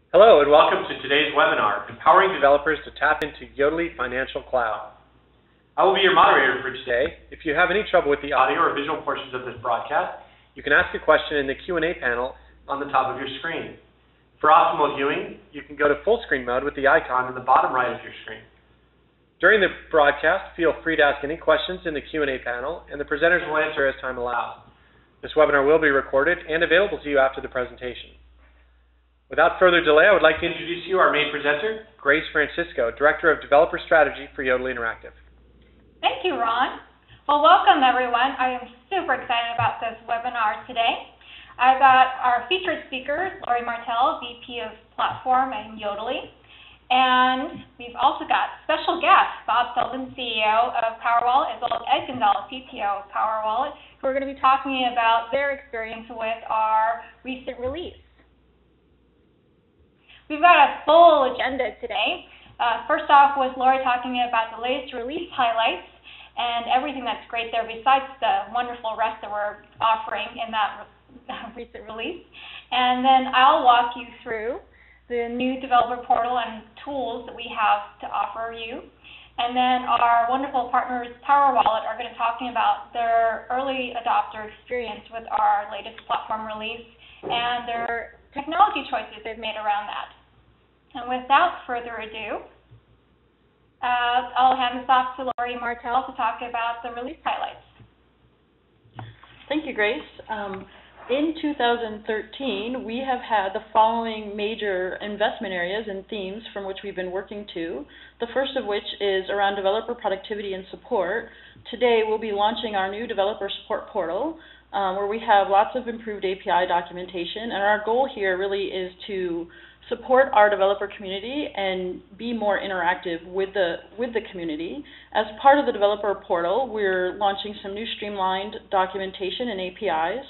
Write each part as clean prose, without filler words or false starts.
Hello and welcome to today's webinar, Empowering Developers to Tap into Yodlee Financial Cloud. I will be your moderator for today. If you have any trouble with the audio or visual portions of this broadcast, you can ask a question in the Q&A panel on the top of your screen. For optimal viewing, you can go to full screen mode with the icon in the bottom right of your screen. During the broadcast, feel free to ask any questions in the Q&A panel, and the presenters will answer as time allows. This webinar will be recorded and available to you after the presentation. Without further delay, I would like to introduce you our main presenter, Grace Francisco, Director of Developer Strategy for Yodlee Interactive. Thank you, Ron. Well, welcome, everyone. I am super excited about this webinar today. I've got our featured speaker, Lori Martel, VP of Platform at Yodlee. And we've also got special guests, Bob Sullivan, CEO of PowerWallet, as well as Ed Gonzalez, CTO of PowerWallet, who are going to be talking about their experience with our recent release. We've got a full agenda today. First off was Lori talking about the latest release highlights and everything that's great there besides the wonderful REST that we're offering in that recent release. And then I'll walk you through the new developer portal and tools that we have to offer you. And then our wonderful partners, PowerWallet, are going to be talking about their early adopter experience with our latest platform release and their technology choices they've made around that. And without further ado, I'll hand this off to Lori Martel to talk about the release highlights. Thank you, Grace. In 2013, we have had the following major investment areas and themes from which we've been working to. The first of which is around developer productivity and support. Today, we'll be launching our new developer support portal, where we have lots of improved API documentation. And our goal here really is to support our developer community and be more interactive with the community. As part of the developer portal, we're launching some new streamlined documentation and APIs,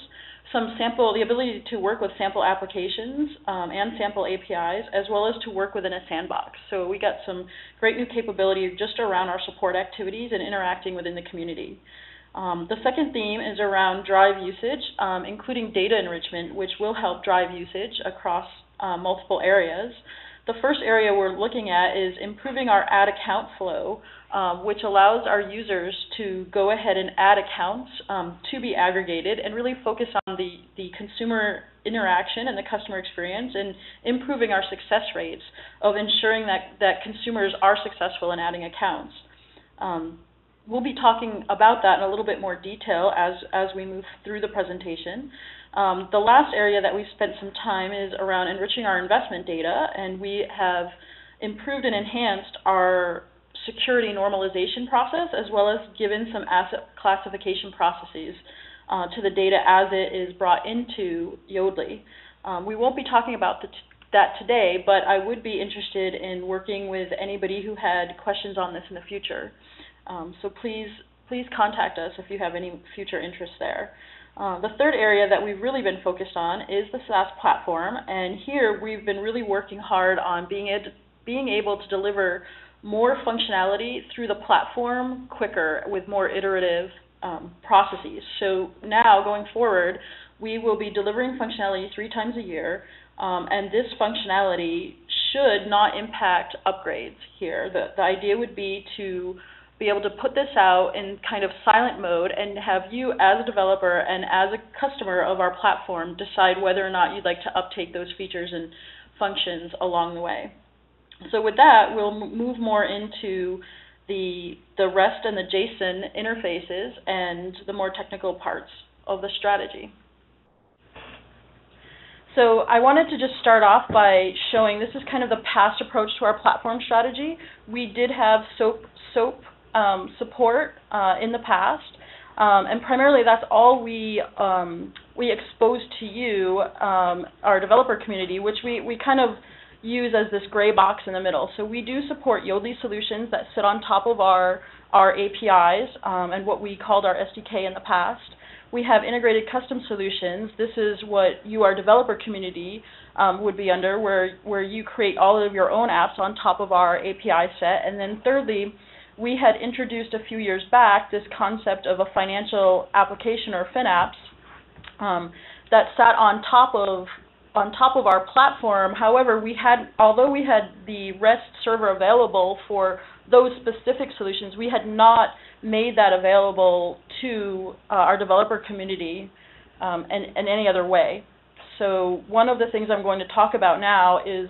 the ability to work with sample applications and sample APIs, as well as to work within a sandbox. So we got some great new capability just around our support activities and interacting within the community. The second theme is around drive usage, including data enrichment, which will help drive usage across multiple areas. The first area we're looking at is improving our add account flow, which allows our users to go ahead and add accounts to be aggregated and really focus on the consumer interaction and the customer experience and improving our success rates of ensuring that consumers are successful in adding accounts. We'll be talking about that in a little bit more detail as we move through the presentation. The last area that we've spent some time is around enriching our investment data, and we have improved and enhanced our security normalization process, as well as given some asset classification processes to the data as it is brought into Yodlee. We won't be talking about that today, but I would be interested in working with anybody who had questions on this in the future. So please contact us if you have any future interest there. The third area that we've really been focused on is the SaaS platform, and here we've been really working hard on being able to deliver more functionality through the platform quicker with more iterative processes. So now, going forward, we will be delivering functionality 3 times a year, and this functionality should not impact upgrades here. The idea would be to be able to put this out in kind of silent mode and have you as a developer and as a customer of our platform decide whether or not you'd like to uptake those features and functions along the way. So with that, we'll move more into the REST and the JSON interfaces and the more technical parts of the strategy. So I wanted to just start off by showing this is kind of the past approach to our platform strategy. We did have SOAP support in the past, and primarily that's all we exposed to you, our developer community, which we kind of use as this gray box in the middle. So we do support Yodlee solutions that sit on top of our APIs and what we called our SDK in the past. We have integrated custom solutions. This is what you, our developer community, would be under, where you create all of your own apps on top of our API set. And then thirdly, we had introduced a few years back this concept of a financial application, or FinApps, that sat on top of our platform. However, although we had the REST server available for those specific solutions, we had not made that available to our developer community in any other way. So one of the things I'm going to talk about now is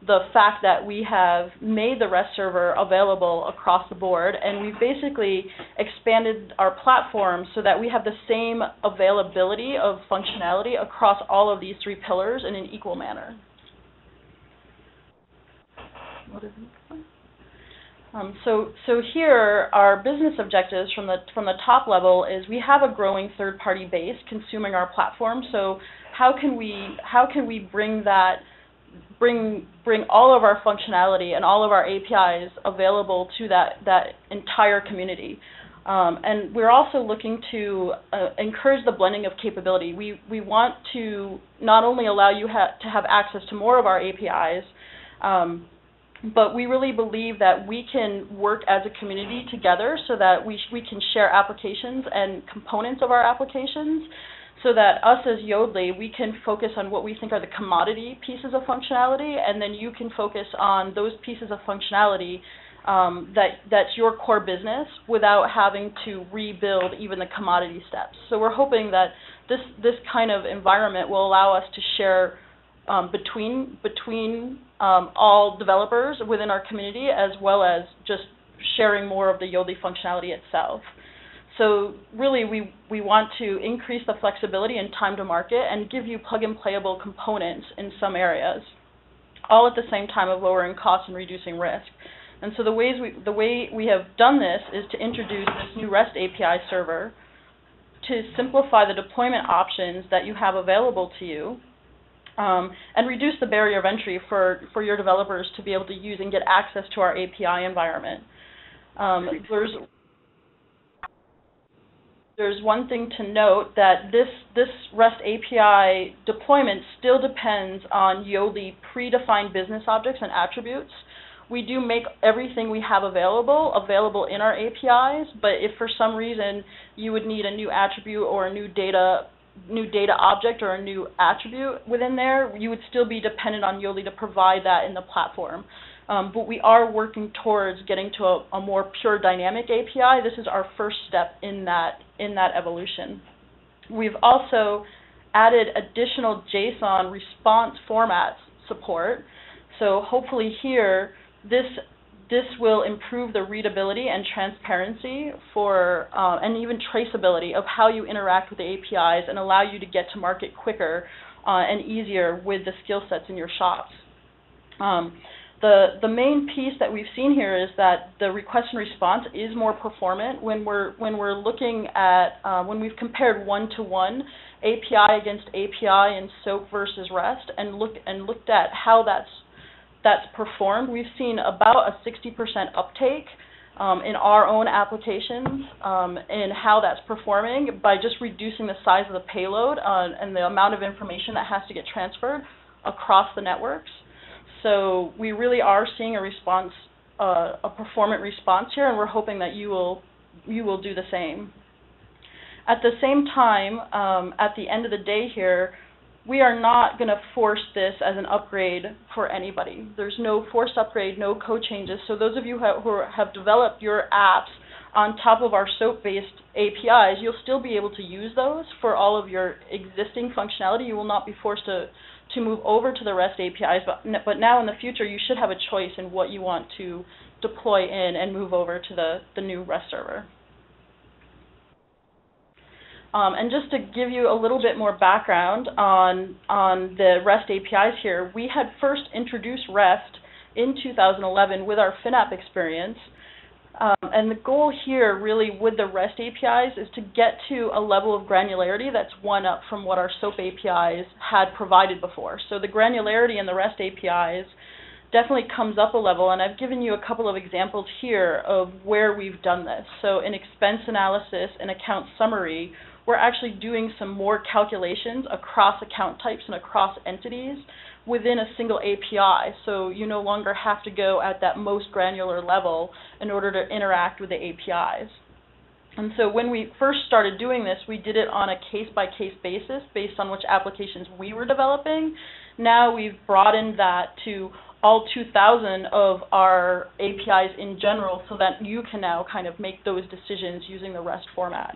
the fact that we have made the REST server available across the board, and we've basically expanded our platform so that we have the same availability of functionality across all of these three pillars in an equal manner. So here, our business objectives from the top level is we have a growing third-party base consuming our platform. So how can we bring all of our functionality and all of our APIs available to that entire community? And we're also looking to encourage the blending of capability. We want to not only allow you to have access to more of our APIs, but we really believe that we can work as a community together so that we can share applications and components of our applications, so that us as Yodlee, we can focus on what we think are the commodity pieces of functionality, and then you can focus on those pieces of functionality that's your core business without having to rebuild even the commodity steps. So we're hoping that this kind of environment will allow us to share between all developers within our community, as well as just sharing more of the Yodlee functionality itself. So really, we want to increase the flexibility and time to market and give you plug-and-playable components in some areas, all at the same time of lowering costs and reducing risk. And so the way we have done this is to introduce this new REST API server to simplify the deployment options that you have available to you, and reduce the barrier of entry for your developers to be able to use and get access to our API environment. There's one thing to note, that this REST API deployment still depends on Yodlee predefined business objects and attributes. We do make everything we have available in our APIs, but if for some reason you would need a new attribute or a new data object or a new attribute within there, you would still be dependent on Yodlee to provide that in the platform. But we are working towards getting to a more pure dynamic API. This is our first step in that evolution. We've also added additional JSON response formats support. So hopefully here, this will improve the readability and transparency and even traceability of how you interact with the APIs, and allow you to get to market quicker and easier with the skill sets in your shops. The main piece that we've seen here is that the request and response is more performant when we're looking at when we've compared one-to-one API against API in SOAP versus REST and looked at how that's performed. We've seen about a 60% uptake in our own applications in how that's performing by just reducing the size of the payload and the amount of information that has to get transferred across the networks. So we really are seeing a response, a performant response here, and we're hoping that you will do the same. At the same time, at the end of the day here, we are not going to force this as an upgrade for anybody. There's no forced upgrade, no code changes. So those of you who have developed your apps on top of our SOAP-based APIs, you'll still be able to use those for all of your existing functionality. You will not be forced to move over to the REST APIs, but now in the future you should have a choice in what you want to deploy in and move over to the new REST server. And just to give you a little bit more background on the REST APIs here, we had first introduced REST in 2011 with our FinApp experience. And the goal here really with the REST APIs is to get to a level of granularity that's one up from what our SOAP APIs had provided before. So the granularity in the REST APIs definitely comes up a level, and I've given you a couple of examples here of where we've done this. So in expense analysis and account summary, we're actually doing some more calculations across account types and across entities within a single API. So you no longer have to go at that most granular level in order to interact with the APIs. And so when we first started doing this, we did it on a case-by-case basis based on which applications we were developing. Now we've broadened that to all 2,000 of our APIs in general so that you can now kind of make those decisions using the REST format.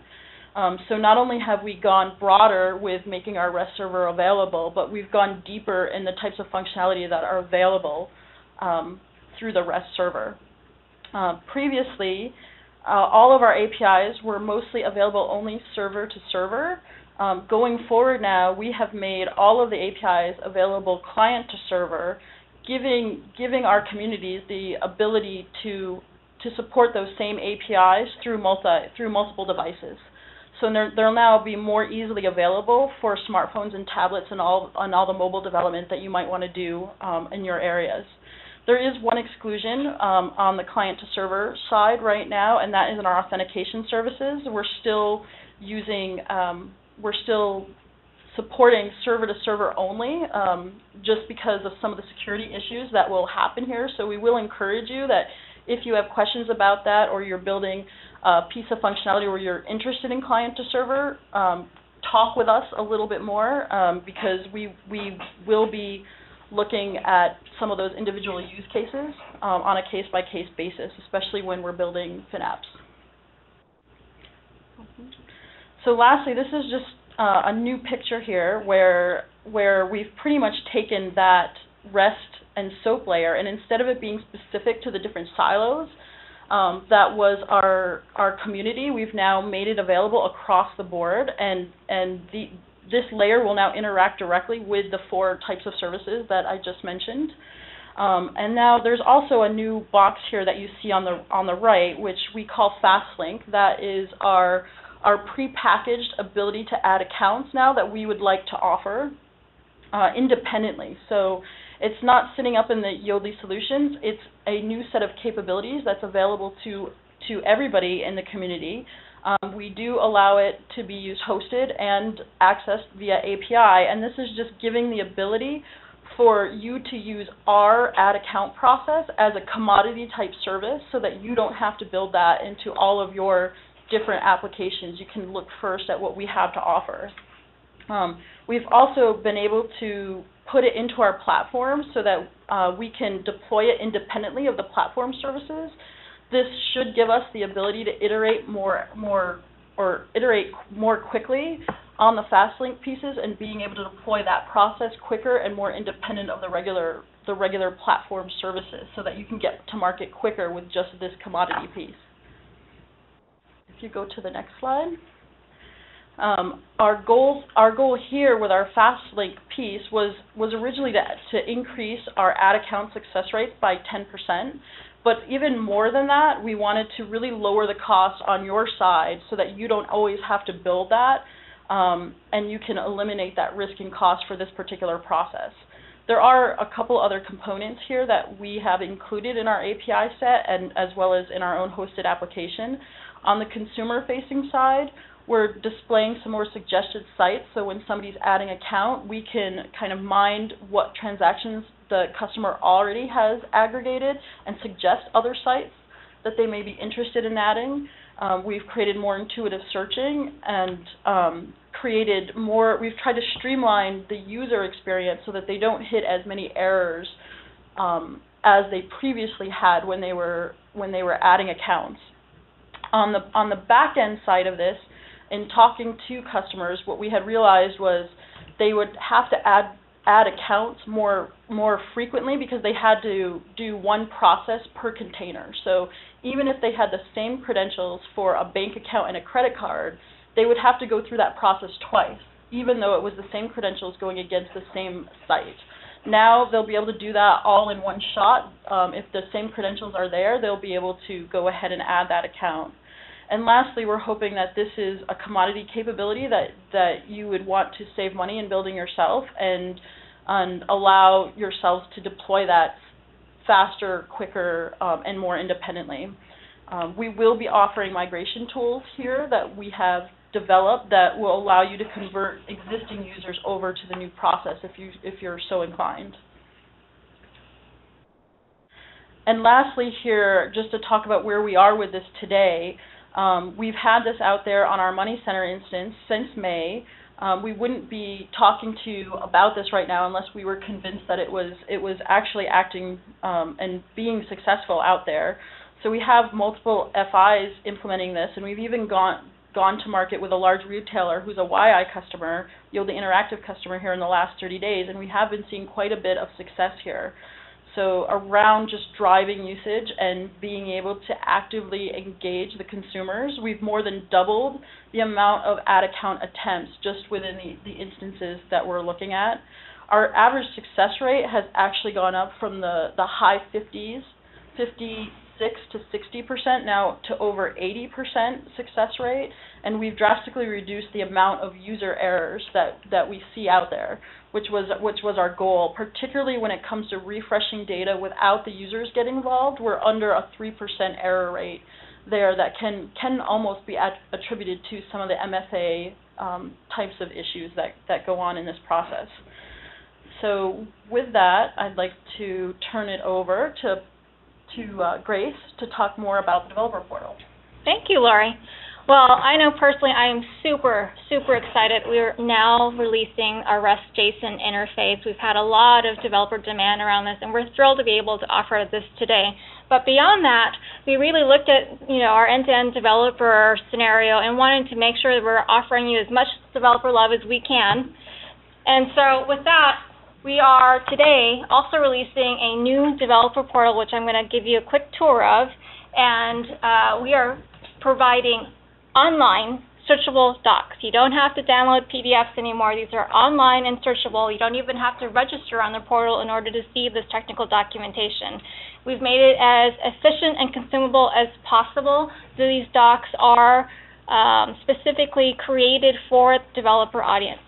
So not only have we gone broader with making our REST server available, but we've gone deeper in the types of functionality that are available through the REST server. Previously, all of our APIs were mostly available only server to server. Going forward now, we have made all of the APIs available client to server, giving our communities the ability to support those same APIs through multiple devices. So they'll now be more easily available for smartphones and tablets and all the mobile development that you might want to do in your areas. There is one exclusion on the client-to-server side right now, and that is in our authentication services. We're still supporting server-to-server only, just because of some of the security issues that will happen here. So we will encourage you that if you have questions about that, or you're building a piece of functionality where you're interested in client-to-server, talk with us a little bit more, because we will be looking at some of those individual use cases on a case-by-case basis, especially when we're building FinApps. So lastly, this is just a new picture here where we've pretty much taken that REST and SOAP layer, and instead of it being specific to the different silos that was our community, we've now made it available across the board, and this layer will now interact directly with the 4 types of services that I just mentioned. And now there's also a new box here that you see on the right, which we call FastLink. That is our prepackaged ability to add accounts now that we would like to offer independently. So it's not sitting up in the Yodlee solutions. It's a new set of capabilities that's available to everybody in the community. We do allow it to be used hosted and accessed via API, and this is just giving the ability for you to use our add account process as a commodity type service so that you don't have to build that into all of your different applications. You can look first at what we have to offer. We've also been able to put it into our platform so that we can deploy it independently of the platform services. This should give us the ability to iterate more quickly on the FastLink pieces and being able to deploy that process quicker and more independent of the regular platform services, so that you can get to market quicker with just this commodity piece. If you go to the next slide. Our goal here with our FastLink piece was originally to increase our add account success rates by 10%. But even more than that, we wanted to really lower the cost on your side so that you don't always have to build that, and you can eliminate that risk and cost for this particular process. There are a couple other components here that we have included in our API set, and as well as in our own hosted application. On the consumer-facing side, we're displaying some more suggested sites, so when somebody's adding an account, we can kind of mind what transactions the customer already has aggregated and suggest other sites that they may be interested in adding. We've created more intuitive searching and we've tried to streamline the user experience so that they don't hit as many errors as they previously had when they were adding accounts. On the back end side of this, in talking to customers, what we had realized was they would have to add accounts more frequently because they had to do one process per container. So even if they had the same credentials for a bank account and a credit card, they would have to go through that process twice, even though it was the same credentials going against the same site. Now they'll be able to do that all in one shot. If the same credentials are there, they'll be able to go ahead and add that account. And lastly, we're hoping that this is a commodity capability that you would want to save money in building yourself and allow yourselves to deploy that faster, quicker, and more independently. We will be offering migration tools here that we have developed that will allow you to convert existing users over to the new process if you're so inclined. And lastly here, just to talk about where we are with this today, We've had this out there on our Money Center instance since May. We wouldn't be talking to you about this right now unless we were convinced that it was actually acting and being successful out there. So we have multiple FIs implementing this, and we've even gone to market with a large retailer who's a YI customer, Yodlee Interactive customer here in the last 30 days, and we have been seeing quite a bit of success here. So around just driving usage and being able to actively engage the consumers, we've more than doubled the amount of ad account attempts just within the instances that we're looking at. Our average success rate has actually gone up from the high 50s, 56 to 60% now to over 80% success rate, and we've drastically reduced the amount of user errors that we see out there, which was our goal, particularly when it comes to refreshing data without the users getting involved. We're under a 3% error rate there that can almost be attributed to some of the MFA types of issues that go on in this process. So with that, I'd like to turn it over to Grace to talk more about the developer portal. Thank you, Lori. Well, I know personally I am super, super excited. We're now releasing our REST JSON interface. We've had a lot of developer demand around this, and we're thrilled to be able to offer this today. But beyond that, we really looked at our end-to-end developer scenario and wanted to make sure that we're offering you as much developer love as we can. And so with that, we are today also releasing a new developer portal, which I'm going to give you a quick tour of, and we are providing online searchable docs. You don't have to download PDFs anymore. These are online and searchable. You don't even have to register on the portal in order to see this technical documentation. We've made it as efficient and consumable as possible. These docs are specifically created for the developer audience.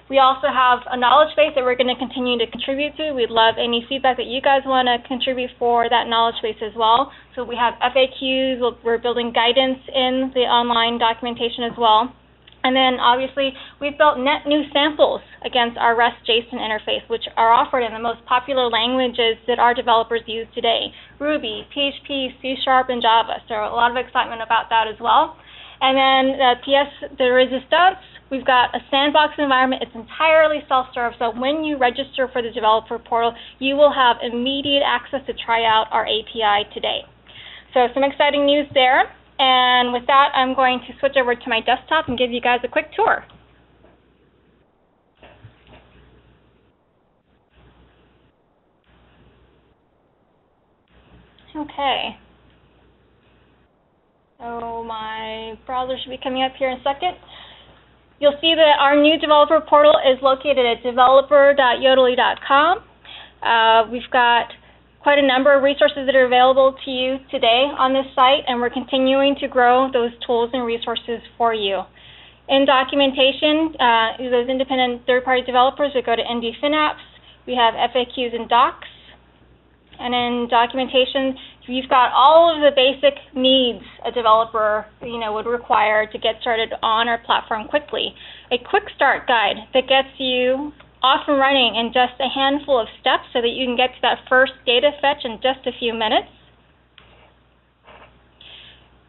We also have a knowledge base that we're going to continue to contribute to. We'd love any feedback that you guys want to contribute for that knowledge base as well. So we have FAQs. We're building guidance in the online documentation as well. And then obviously we've built net new samples against our REST JSON interface, which are offered in the most popular languages that our developers use today: Ruby, PHP, C#, and Java. So a lot of excitement about that as well. And then the resistance. We've got a sandbox environment. It's entirely self-serve, so when you register for the developer portal, you will have immediate access to try out our API today. So some exciting news there. And with that, I'm going to switch over to my desktop and give you guys a quick tour. Okay. So my browser should be coming up here in a second. You'll see that our new developer portal is located at developer.yodlee.com. We've got quite a number of resources that are available to you today on this site, and we're continuing to grow those tools and resources for you. In documentation, those independent third-party developers would go to ND FinApps. We have FAQs and docs. And in documentation, you've got all of the basic needs a developer would require to get started on our platform quickly. A quick start guide that gets you off and running in just a handful of steps so that you can get to that first data fetch in just a few minutes.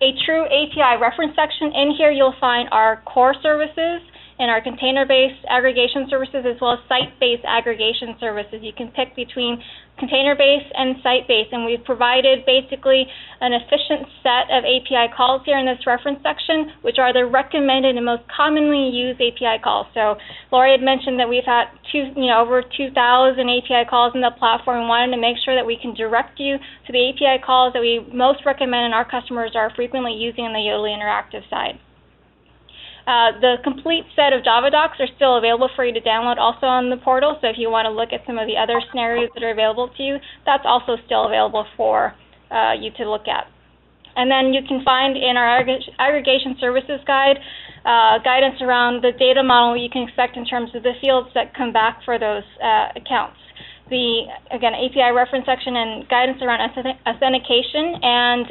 A true API reference section. In here you'll find our core services and our container-based aggregation services, as well as site-based aggregation services. You can pick between container-based and site-based, and we've provided basically an efficient set of API calls here in this reference section, which are the recommended and most commonly used API calls. So Lori had mentioned that we've had over 2,000 API calls in the platform. We wanted to make sure that we can direct you to the API calls that we most recommend and our customers are frequently using on the Yodlee Interactive side. The complete set of Java docs are still available for you to download also on the portal, so if you want to look at some of the other scenarios that are available to you, that's also still available for you to look at. And then you can find in our aggregation services guide guidance around the data model you can expect in terms of the fields that come back for those accounts. The, again, API reference section and guidance around authentication and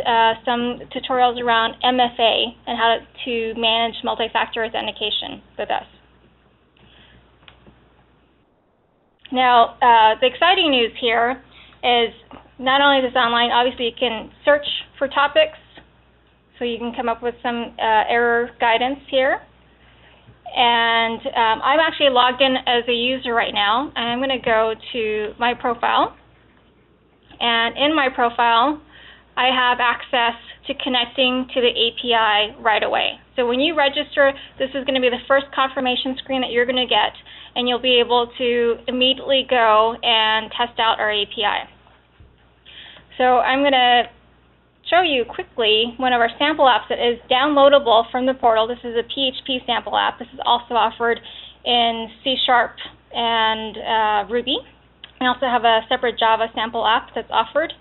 some tutorials around MFA and how to manage multi-factor authentication with us. Now, the exciting news here is not only is this online, obviously you can search for topics, so you can come up with some error guidance here. And I'm actually logged in as a user right now, and I'm going to go to my profile. And in my profile, I have access to connecting to the API right away. So when you register, this is going to be the first confirmation screen that you're going to get, and you'll be able to immediately go and test out our API. So I'm going to show you quickly one of our sample apps that is downloadable from the portal. This is a PHP sample app. This is also offered in C# and Ruby. We also have a separate Java sample app that's offered.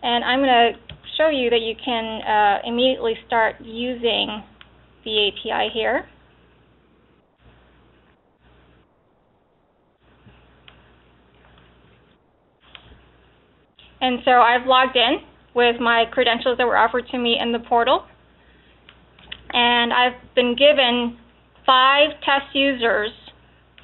And I'm going to show you that you can immediately start using the API here. And so I've logged in with my credentials that were offered to me in the portal. And I've been given 5 test users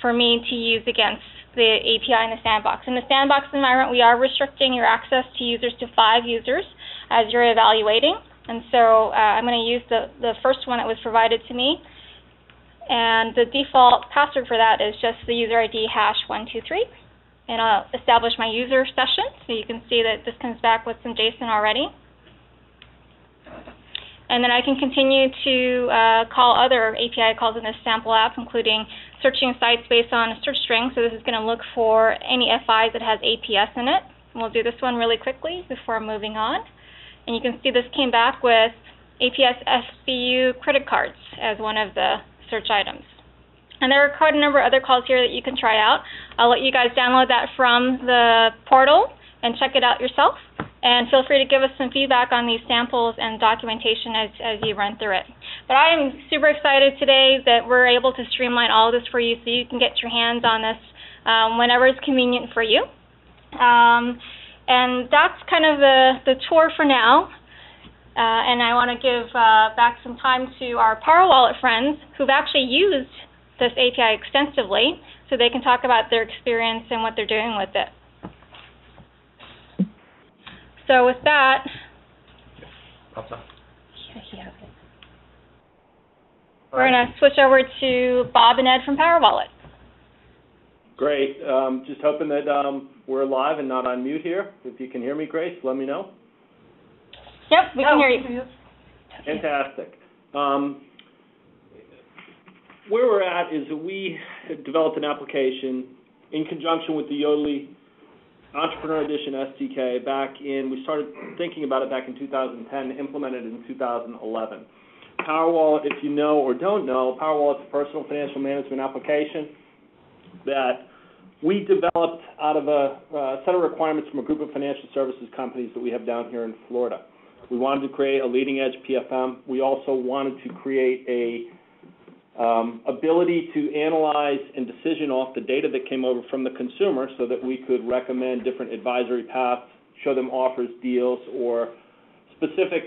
for me to use against the API in the sandbox. In the sandbox environment, we are restricting your access to users to 5 users as you're evaluating. And so I'm going to use the first one that was provided to me. And the default password for that is just the user ID #123. And I'll establish my user session, so you can see that this comes back with some JSON already. And then I can continue to call other API calls in this sample app, including searching sites based on a search string. So this is going to look for any FIs that has APS in it. And we'll do this one really quickly before moving on. And you can see this came back with APS SBU credit cards as one of the search items. And there are quite a number of other calls here that you can try out. I'll let you guys download that from the portal and check it out yourself. And feel free to give us some feedback on these samples and documentation as you run through it. But I am super excited today that we're able to streamline all of this for you so you can get your hands on this whenever it's convenient for you. And that's kind of the tour for now. And I want to give back some time to our PowerWallet friends who've actually used this API extensively, so they can talk about their experience and what they're doing with it. So with that, we're going to switch over to Bob and Ed from PowerWallet. Great. Just hoping that we're live and not on mute here. If you can hear me, Grace, let me know. Yep, we can hear you. Fantastic. Where we're at is that we had developed an application in conjunction with the Yodlee Entrepreneur Edition SDK we started thinking about it back in 2010, implemented in 2011. PowerWallet, if you know or don't know, PowerWallet's a personal financial management application that we developed out of a set of requirements from a group of financial services companies that we have down here in Florida. We wanted to create a leading-edge PFM. We also wanted to create a ability to analyze and decision off the data that came over from the consumer so that we could recommend different advisory paths, show them offers, deals, or specific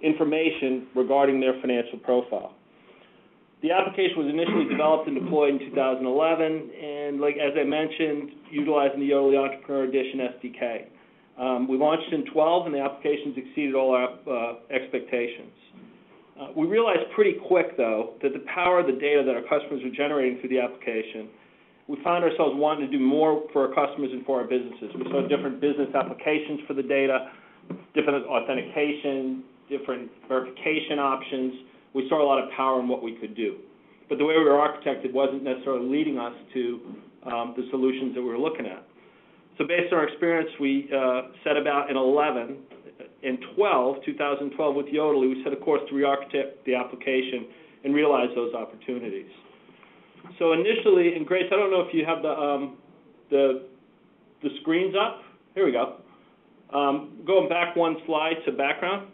information regarding their financial profile. The application was initially developed and deployed in 2011, and as I mentioned, utilizing the Yodlee Entrepreneur Edition SDK. We launched in 12, and the applications exceeded all our expectations. We realized pretty quick, though, that the power of the data that our customers were generating through the application, we found ourselves wanting to do more for our customers and for our businesses. We saw different business applications for the data, different authentication, different verification options. We saw a lot of power in what we could do. But the way we were architected wasn't necessarily leading us to the solutions that we were looking at. So based on our experience, we set about in 2012 with Yodlee, we set a course to re-architect the application and realize those opportunities. So initially, and Grace, I don't know if you have the screens up. Here we go. Going back one slide to background.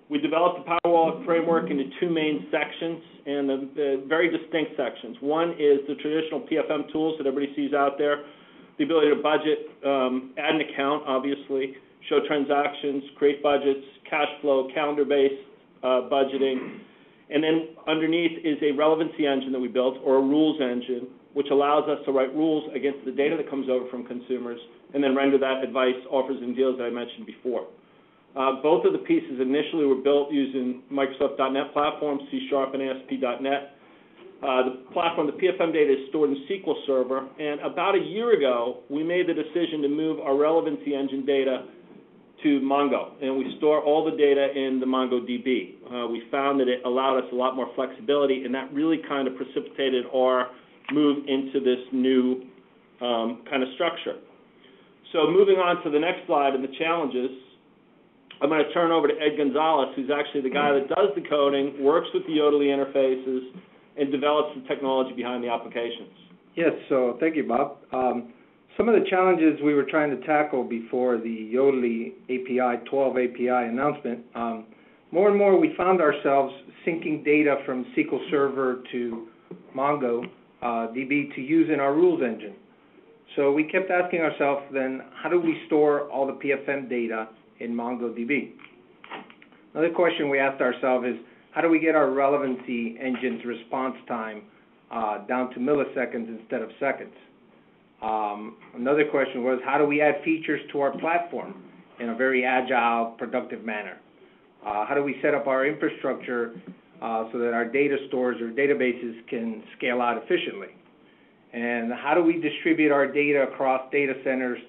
We developed the PowerWallet framework into 2 main sections, and the very distinct sections. One is the traditional PFM tools that everybody sees out there, the ability to budget, add an account, obviously, show transactions, create budgets, cash flow, calendar-based budgeting. And then underneath is a relevancy engine that we built, or a rules engine, which allows us to write rules against the data that comes over from consumers and then render that advice, offers, and deals that I mentioned before. Both of the pieces initially were built using Microsoft.NET Platform, C# and ASP.NET. The platform, the PFM data is stored in SQL Server, and about a year ago, we made the decision to move our relevancy engine data to Mongo, and we store all the data in the MongoDB. We found that it allowed us a lot more flexibility, and that really kind of precipitated our move into this new kind of structure. So moving on to the next slide and the challenges, I'm going to turn over to Ed Gonzalez, who's actually the guy that does the coding, works with the Yodlee interfaces, and develops the technology behind the applications. Yes, so thank you, Bob. Some of the challenges we were trying to tackle before the Yodlee API 12 API announcement, more and more we found ourselves syncing data from SQL Server to Mongo DB to use in our rules engine. So we kept asking ourselves then, how do we store all the PFM data in MongoDB? Another question we asked ourselves is, how do we get our relevancy engine's response time down to milliseconds instead of seconds? Another question was, how do we add features to our platform in a very agile, productive manner? How do we set up our infrastructure so that our data stores or databases can scale out efficiently? And how do we distribute our data across data centers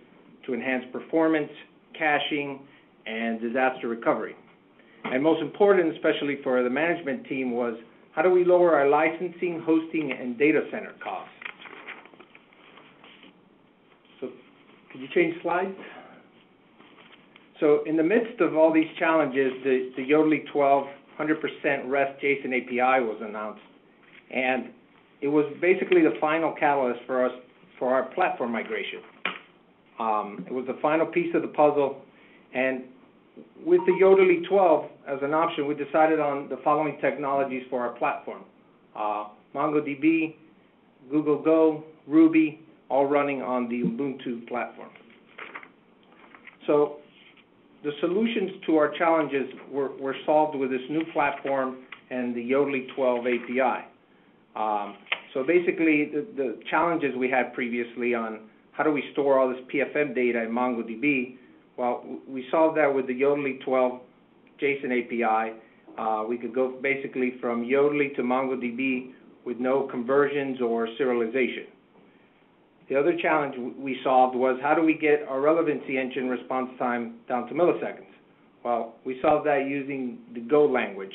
to enhance performance, caching, and disaster recovery? And most important, especially for the management team, was how do we lower our licensing, hosting, and data center costs? So could you change slides? So in the midst of all these challenges, the Yodlee 12 100% REST JSON API was announced. And it was basically the final catalyst for us for our platform migration. It was the final piece of the puzzle. And with the Yodlee 12 as an option, we decided on the following technologies for our platform. MongoDB, Google Go, Ruby, all running on the Ubuntu platform. So the solutions to our challenges were solved with this new platform and the Yodlee 12 API. So basically, the challenges we had previously on how do we store all this PFM data in MongoDB, well, we solved that with the Yodlee 12 JSON API. We could go basically from Yodlee to MongoDB with no conversions or serialization. The other challenge we solved was how do we get our relevancy engine response time down to milliseconds? Well, we solved that using the Go language,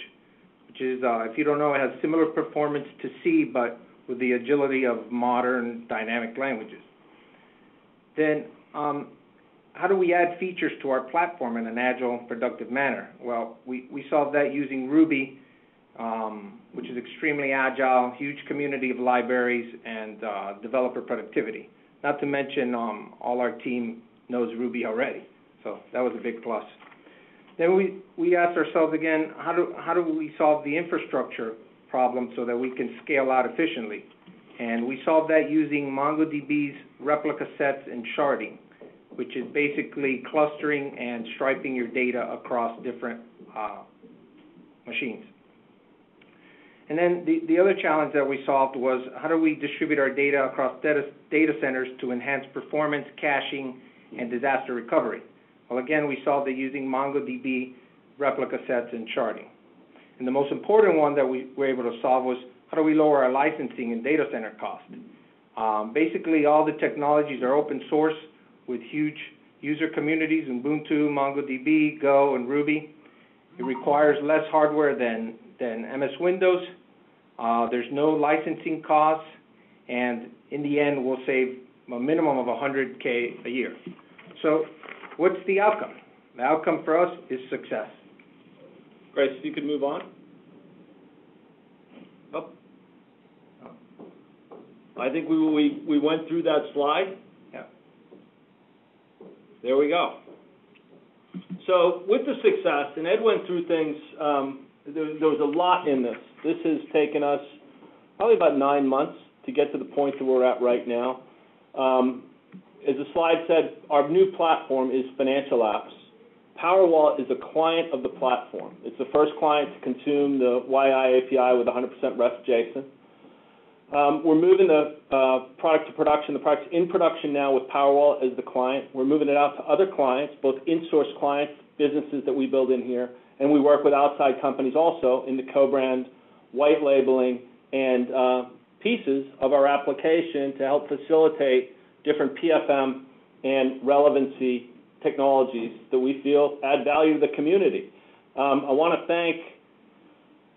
which is, if you don't know, it has similar performance to C, but with the agility of modern dynamic languages. Then, how do we add features to our platform in an agile, productive manner? Well, we solved that using Ruby, which is extremely agile, huge community of libraries, and developer productivity. Not to mention all our team knows Ruby already, so that was a big plus. Then we asked ourselves again, how do we solve the infrastructure problem so that we can scale out efficiently? And we solved that using MongoDB's replica sets and sharding, which is basically clustering and striping your data across different machines. And then the other challenge that we solved was how do we distribute our data across data centers to enhance performance, caching, and disaster recovery? Well, again, we solved it using MongoDB replica sets and sharding. And the most important one that we were able to solve was how do we lower our licensing and data center cost? Basically, all the technologies are open source with huge user communities, Ubuntu, MongoDB, Go, and Ruby. It requires less hardware than MS Windows. There's no licensing costs, and in the end, we'll save a minimum of $100K a year. So what's the outcome? The outcome for us is success. Grace, if you could move on. Oh. I think we went through that slide. Yeah. There we go. So with the success, and Ed went through things, there was a lot in this. This has taken us probably about 9 months to get to the point that we're at right now. As the slide said, our new platform is financial apps. PowerWallet is a client of the platform. It's the first client to consume the YI API with 100% REST JSON. We're moving the product to production. The product's in production now with PowerWallet as the client. We're moving it out to other clients, both in-source clients businesses that we build in here, and we work with outside companies also in the co-brand, white labeling, and pieces of our application to help facilitate different PFM and relevancy technologies that we feel add value to the community. I want to thank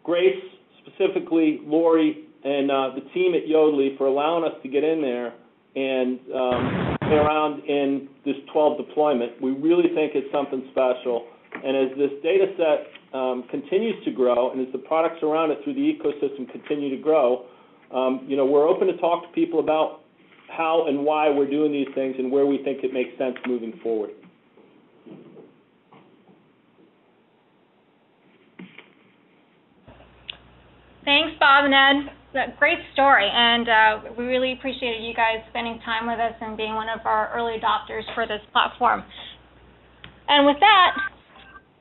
Grace, specifically Lori, and the team at Yodlee for allowing us to get in there and play around in this 12 deployment. We really think it's something special. And as this data set continues to grow, and as the products around it through the ecosystem continue to grow, we're open to talk to people about how and why we're doing these things and where we think it makes sense moving forward. Thanks, Bob and Ed. Great story, and we really appreciate you guys spending time with us and being one of our early adopters for this platform. And with that,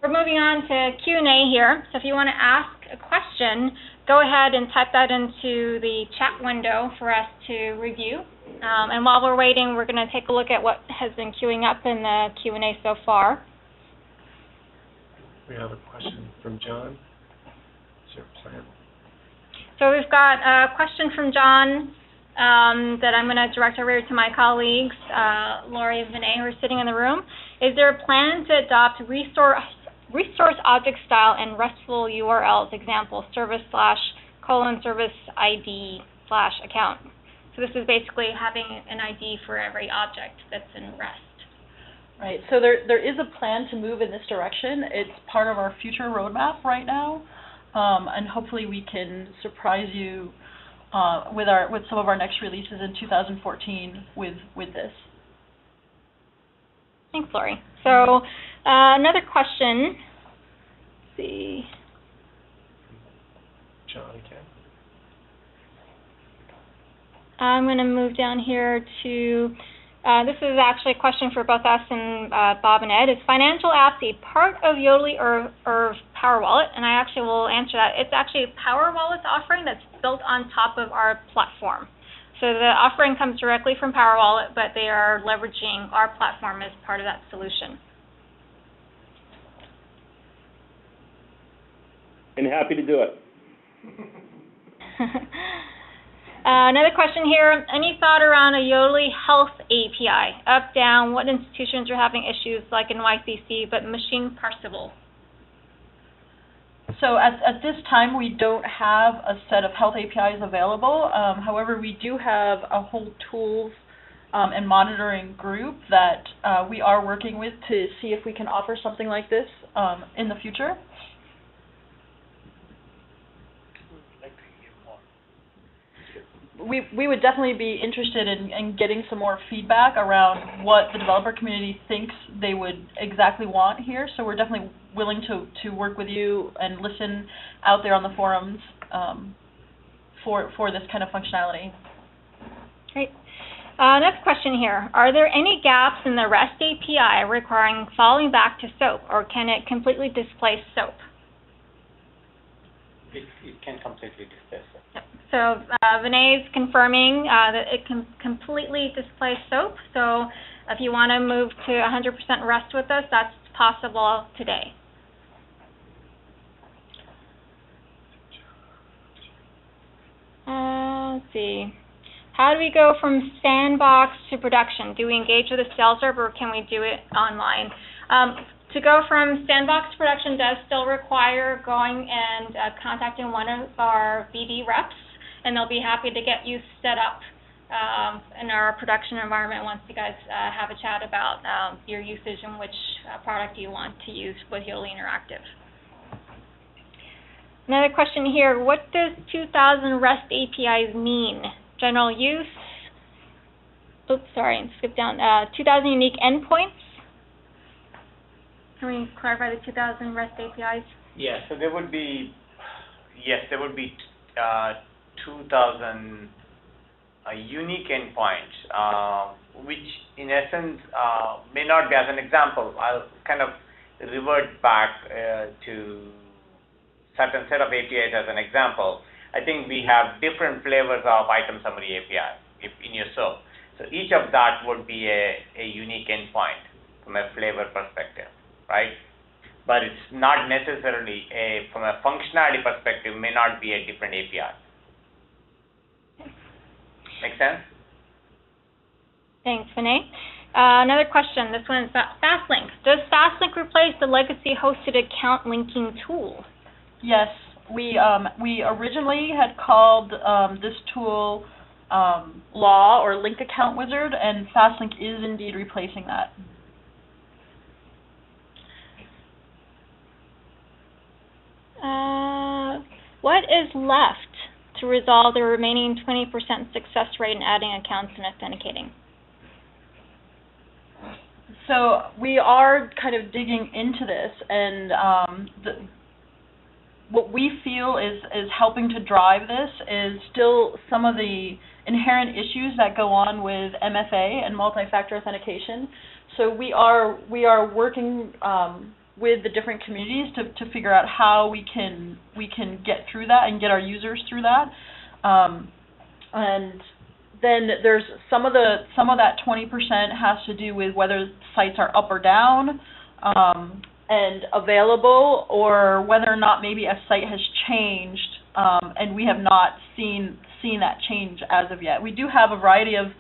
we're moving on to Q&A here. So if you want to ask a question, go ahead and type that into the chat window for us to review. And while we're waiting, we're going to take a look at what has been queuing up in the Q&A so far. We have a question from John. Sure, plan. So we've got a question from John that I'm going to direct over to my colleagues, Lori and Vinay, who are sitting in the room. Is there a plan to adopt resource object style and RESTful URLs, example, service/service ID/account? So this is basically having an ID for every object that's in REST. Right, so there is a plan to move in this direction. It's part of our future roadmap right now. And hopefully we can surprise you with some of our next releases in 2014 with this. Thanks, Lori. So another question. Let's see. John again. I'm going to move down here to. This is actually a question for both us and Bob and Ed. Is financial apps a part of Yodlee or PowerWallet? And I actually will answer that. It's actually PowerWallet's offering that's built on top of our platform. So the offering comes directly from PowerWallet, but they are leveraging our platform as part of that solution. And happy to do it. Another question here, any thought around a Yodlee Health API? Up, down, what institutions are having issues like NYCC, but machine parsable? So at this time, we don't have a set of health APIs available. However, we do have a whole tools and monitoring group that we are working with to see if we can offer something like this in the future. We would definitely be interested in getting some more feedback around what the developer community thinks they would exactly want here. So we're definitely willing to work with you and listen out there on the forums for this kind of functionality. Great. Next question here. Are there any gaps in the REST API requiring falling back to SOAP, or can it completely displace SOAP? It can completely displace SOAP. Yep. So Vinay is confirming that it can completely displace SOAP. So if you want to move to 100% REST with us, that's possible today. Let's see. How do we go from sandbox to production? Do we engage with a sales rep, or can we do it online? To go from sandbox to production does still require going and contacting one of our BD reps, and they'll be happy to get you set up in our production environment once you guys have a chat about your usage and which product you want to use with Yodlee Interactive. Another question here, what does 2000 REST APIs mean? General use, oops, sorry, skip down, 2000 unique endpoints. Can we clarify the 2000 REST APIs? Yeah, so there would be, yes, there would be 2000 unique endpoints, which in essence may not be, as an example, I'll kind of revert back to certain set of APIs as an example. I think we have different flavors of item summary API in your SOAP. So each of that would be a unique endpoint from a flavor perspective, right? but it's not necessarily from a functionality perspective, may not be a different API. Make sense? Thanks, Vinay. Another question. This one is about FastLink. Does FastLink replace the legacy hosted account linking tool? Yes, we originally had called this tool Law or Link Account Wizard, and FastLink is indeed replacing that. What is left to resolve the remaining 20% success rate in adding accounts and authenticating? So we are kind of digging into this, and what we feel is helping to drive this is still some of the inherent issues that go on with MFA and multi-factor authentication. So we are working with the different communities to figure out how we can get through that and get our users through that. And then there's some of that 20% has to do with whether sites are up or down and available, or whether or not maybe a site has changed and we have not seen that change as of yet. We do have a variety of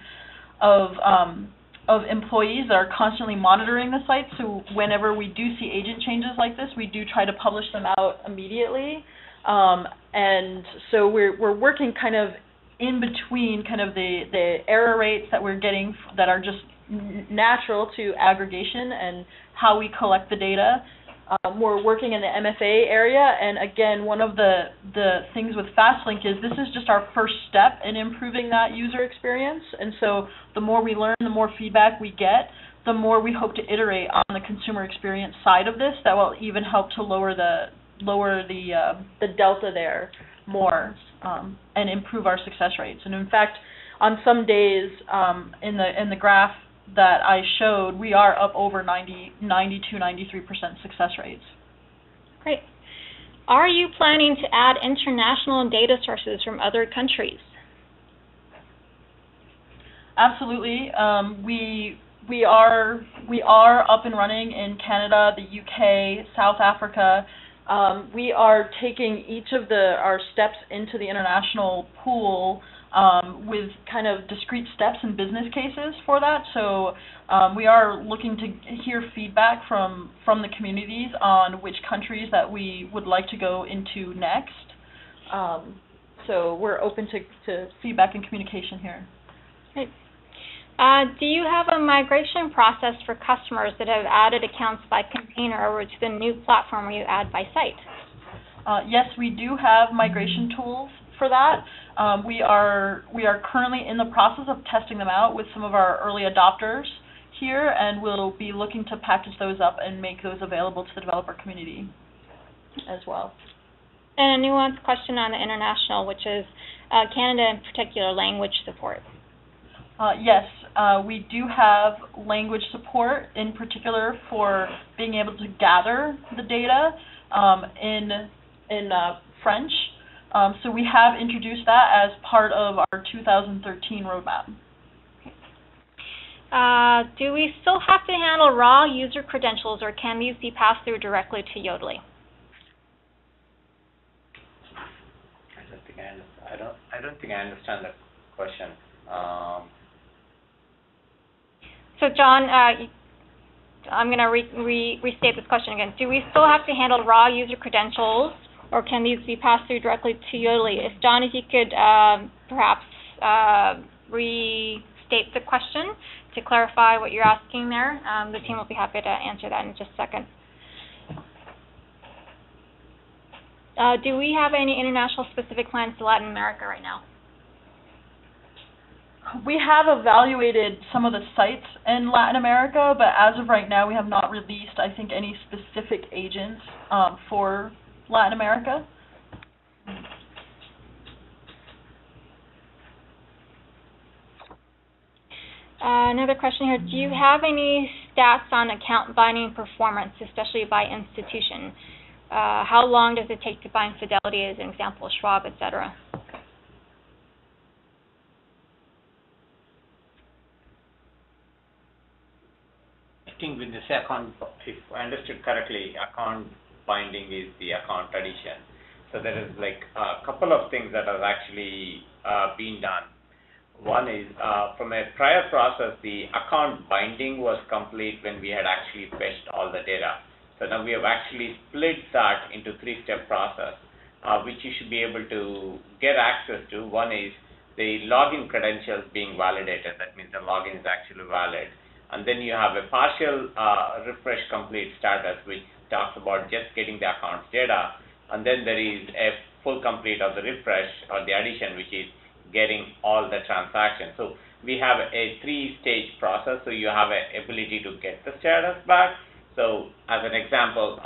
employees that are constantly monitoring the site, so whenever we do see agent changes like this, we do try to publish them out immediately. And so we're working kind of in between kind of the error rates that we're getting that are just natural to aggregation and how we collect the data. We're working in the MFA area, and again, one of the things with FastLink is this is just our first step in improving that user experience, and so the more we learn, the more feedback we get, the more we hope to iterate on the consumer experience side of this. That will even help to lower the delta there more and improve our success rates. And in fact, on some days in the graph that I showed, we are up over 92-93% success rates. Great. Are you planning to add international data sources from other countries? Our We are up and running in Canada, the UK, South Africa. We are taking each of our steps into the international pool with kind of discrete steps and business cases for that. So we are looking to hear feedback from the communities on which countries that we would like to go into next. So we're open to feedback and communication here. Great. Do you have a migration process for customers that have added accounts by container over to the new platform where you add by site? Yes, we do have migration tools for that. We are currently in the process of testing them out with some of our early adopters here, and we'll be looking to package those up and make those available to the developer community as well. And a nuanced question on the international, which is Canada in particular language support. Yes, we do have language support, in particular for being able to gather the data in French. So we have introduced that as part of our 2013 roadmap. Do we still have to handle raw user credentials, or can these be passed through directly to Yodlee? I don't think I understand the question. So John, I'm going to restate this question again. Do we still have to handle raw user credentials, or can these be passed through directly to Yodlee? If John, if you could perhaps restate the question to clarify what you're asking there, the team will be happy to answer that in just a second. Do we have any international specific plans to Latin America right now? We have evaluated some of the sites in Latin America, but as of right now, we have not released, I think, any specific agents for Latin America. Another question here. Do you have any stats on account binding performance, especially by institution? How long does it take to bind Fidelity, as an example, Schwab, etc.? shifting with this account, if I understood correctly, account binding is the account addition. So there is like a couple of things that are actually being done. One is from a prior process, the account binding was complete when we had actually fetched all the data. So now we have actually split that into three-step process, which you should be able to get access to. One is the login credentials being validated. That means the login is actually valid. And then you have a partial refresh complete status, which talks about just getting the account's data. And then there is a full complete of the refresh or the addition, which is getting all the transactions. So we have a three-stage process. So you have an ability to get the status back. So as an example,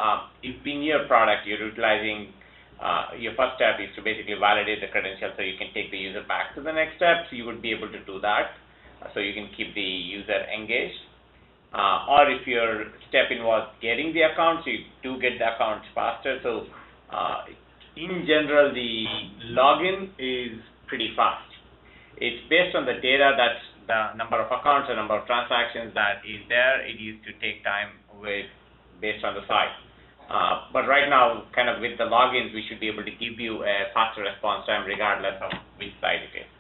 if in your product you're utilizing your first step is to basically validate the credentials so you can take the user back to the next step. So you would be able to do that. So you can keep the user engaged. Or if your step involves getting the account, so you do get the accounts faster. So in general, the login is pretty fast. It's based on the data, that's the number of accounts, the number of transactions that is there. It used to take time based on the site. But right now, kind of with the logins, we should be able to give you a faster response time regardless of which site it is.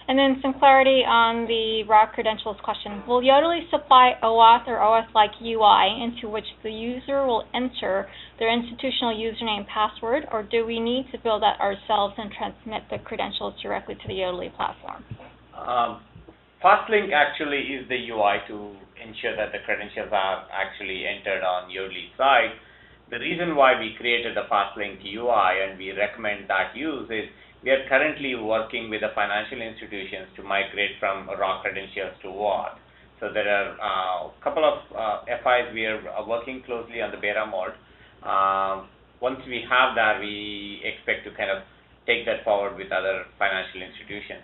And then some clarity on the raw credentials question. Will Yodlee supply OAuth or OAuth-like UI into which the user will enter their institutional username password, or do we need to build that ourselves and transmit the credentials directly to the Yodlee platform? FastLink actually is the UI to ensure that the credentials are actually entered on Yodlee's site. The reason why we created the FastLink UI and we recommend that use is we are currently working with the financial institutions to migrate from raw credentials to OAuth. So there are a couple of FIs we are working closely on the beta mode. Once we have that, we expect to kind of take that forward with other financial institutions.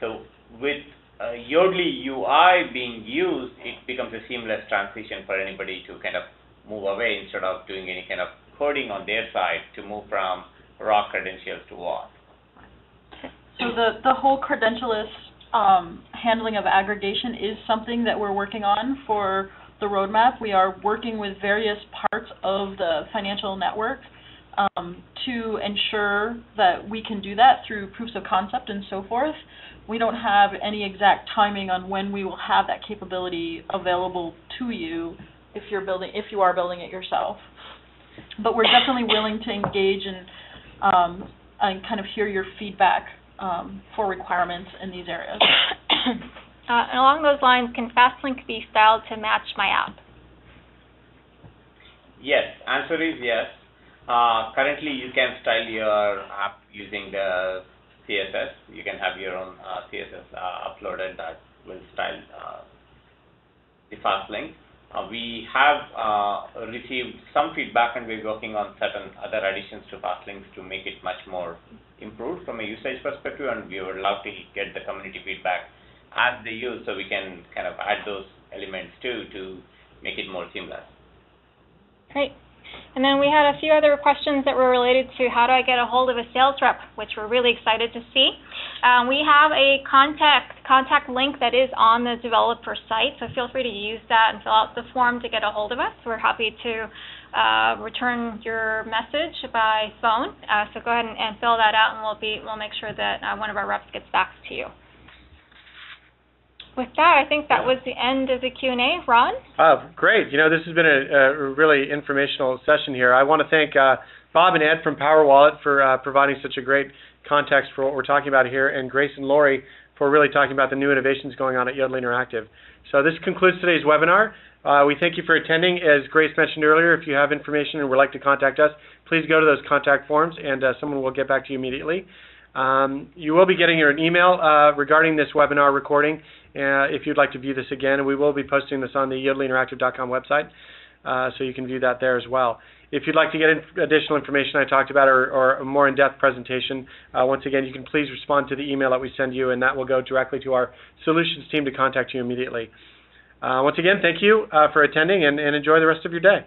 So with Yodlee UI being used, it becomes a seamless transition for anybody to kind of move away instead of doing any kind of coding on their side to move from raw credentials to OAuth. So the whole credentialist handling of aggregation is something that we're working on for the roadmap. We are working with various parts of the financial network to ensure that we can do that through proofs of concept and so forth. We don't have any exact timing on when we will have that capability available to you if you are building it yourself. But we're definitely willing to engage and kind of hear your feedback for requirements in these areas. And along those lines, can FastLink be styled to match my app? Yes, answer is yes. Currently, you can style your app using the CSS. You can have your own CSS uploaded that will style the FastLink. We have received some feedback and we're working on certain other additions to FastLinks to make it much more improved from a usage perspective, and we would love to get the community feedback as they use so we can kind of add those elements too to make it more seamless. Great. And then we had a few other questions that were related to how do I get a hold of a sales rep, which we're really excited to see. We have a contact link that is on the developer site, so feel free to use that and fill out the form to get a hold of us. We're happy to return your message by phone, so go ahead and fill that out, and we'll make sure that one of our reps gets back to you. With that, I think that was the end of the Q&A. Ron? Great. You know, this has been a really informational session here. I want to thank Bob and Ed from PowerWallet for providing such a great context for what we're talking about here, and Grace and Lori for really talking about the new innovations going on at Yodlee Interactive. So this concludes today's webinar. We thank you for attending. As Grace mentioned earlier, if you have information and would like to contact us, please go to those contact forms, and someone will get back to you immediately. You will be getting an email regarding this webinar recording if you'd like to view this again, and we will be posting this on the YodleeInteractive.com website, so you can view that there as well. If you'd like to get additional information I talked about or a more in-depth presentation, once again, you can please respond to the email that we send you, and that will go directly to our solutions team to contact you immediately. Once again, thank you for attending, and enjoy the rest of your day.